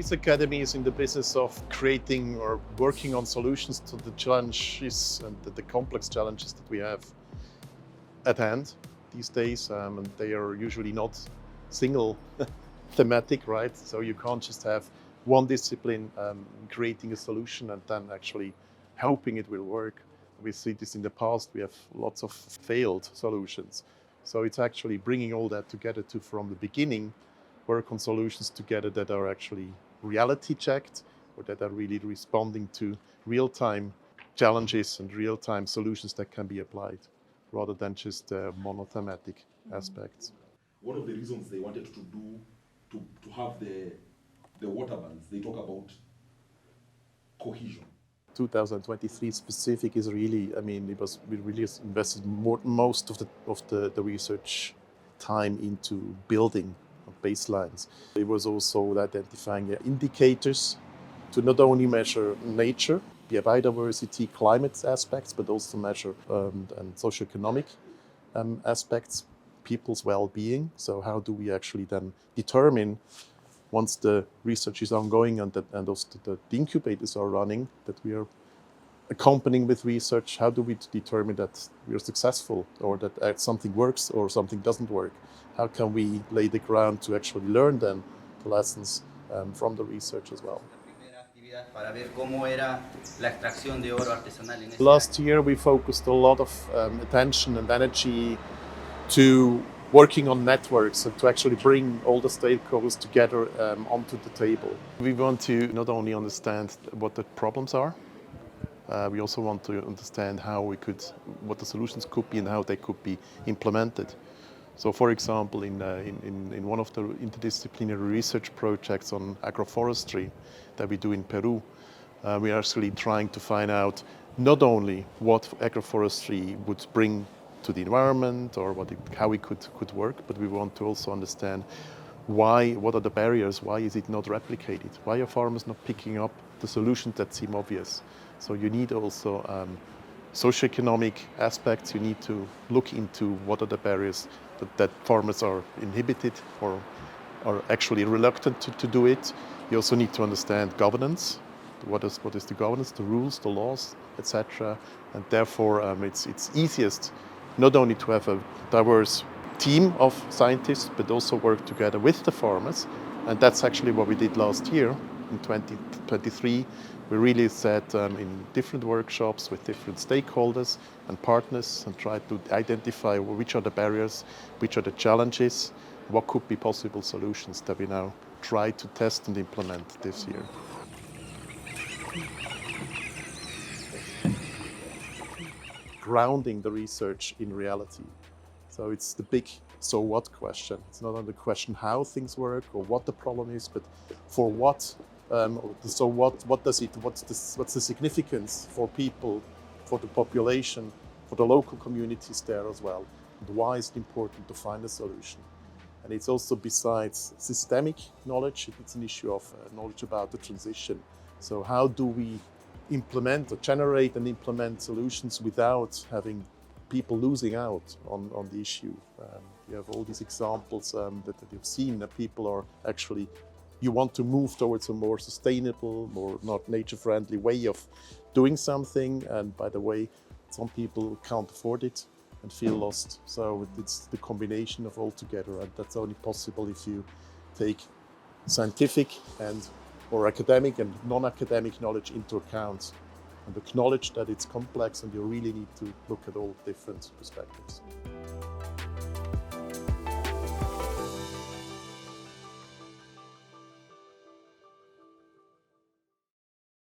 Wyss Academy is in the business of creating or working on solutions to the challenges and the complex challenges that we have at hand these days, and they are usually not single thematic, right? So you can't just have one discipline creating a solution and then actually hoping it will work. We see this in the past, we have lots of failed solutions. So it's actually bringing all that together to, from the beginning, work on solutions together that are actually reality checked or that are really responding to real-time challenges and real-time solutions that can be applied rather than just monothematic aspects. One of the reasons they wanted to do, to have the water bans, they talk about cohesion. 2023 specific is really, we really invested most of the research time into building baselines. It was also identifying indicators to not only measure nature, the biodiversity, climate aspects, but also measure and socioeconomic aspects, people's well-being. So how do we actually then determine, once the research is ongoing and also the incubators are running, that we are accompanying with research, how do we determine that we are successful or that something works or something doesn't work? How can we lay the ground to actually learn then the lessons from the research as well? Last year we focused a lot of attention and energy to working on networks and to actually bring all the stakeholders together onto the table. We want to not only understand what the problems are, we also want to understand what the solutions could be and how they could be implemented. So, for example, in one of the interdisciplinary research projects on agroforestry that we do in Peru, we are actually trying to find out not only what agroforestry would bring to the environment or how it could work, but we want to also understand what are the barriers, why is it not replicated, why are farmers not picking up the solutions that seem obvious. So you need also socioeconomic aspects, you need to look into what are the barriers that farmers are inhibited or are actually reluctant to do it. You also need to understand governance, what is the governance, the rules, the laws, etc. And therefore it's easiest not only to have a diverse team of scientists, but also work together with the farmers. And that's actually what we did last year in 2023. We really sat in different workshops with different stakeholders and partners and tried to identify which are the barriers, which are the challenges, what could be possible solutions that we now try to test and implement this year. Grounding the research in reality. So it's the big so what question. It's not only the question how things work or what the problem is, but for what. So what does it? What's the significance for people, for the population, for the local communities there as well? And why is it important to find a solution? And it's also, besides systemic knowledge, it's an issue of knowledge about the transition. So how do we implement or generate and implement solutions without having people losing out on the issue? You have all these examples that you've seen that people are actually, you want to move towards a more sustainable, more not nature-friendly way of doing something. And by the way, some people can't afford it and feel lost. So it's the combination of all together. And that's only possible if you take scientific or academic and non-academic knowledge into account and acknowledge that it's complex and you really need to look at all different perspectives.